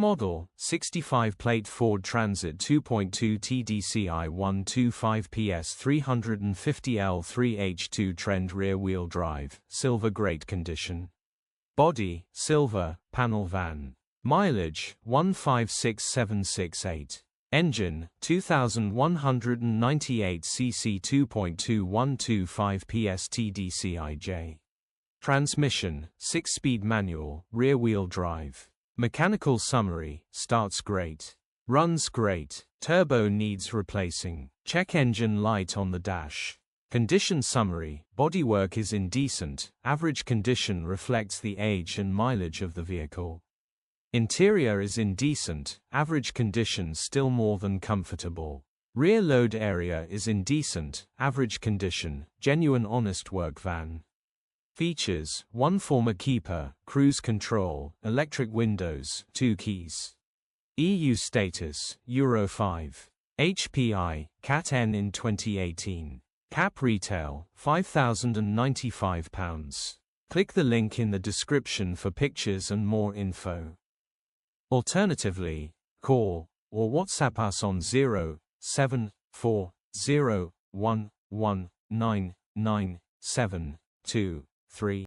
Model, 65-plate Ford Transit 2.2 TDCi 125PS 350 L3H2 trend rear-wheel drive, silver great condition. Body, silver, panel van. Mileage, 156,768. Engine, 2198 cc 2.2 PS TDCI-J. Transmission, 6-speed manual, rear-wheel drive. Mechanical summary, starts great. Runs great. Turbo needs replacing. Check engine light on the dash. Condition summary, bodywork is indecent, average condition reflects the age and mileage of the vehicle. Interior is indecent, average condition still more than comfortable. Rear load area is indecent, average condition, genuine honest work van. Features, 1 former keeper, cruise control, electric windows, 2 keys. EU status, Euro 5. HPI, Cat N in 2018. Cap retail, £5,095. Click the link in the description for pictures and more info. Alternatively, call or WhatsApp us on 07401199723.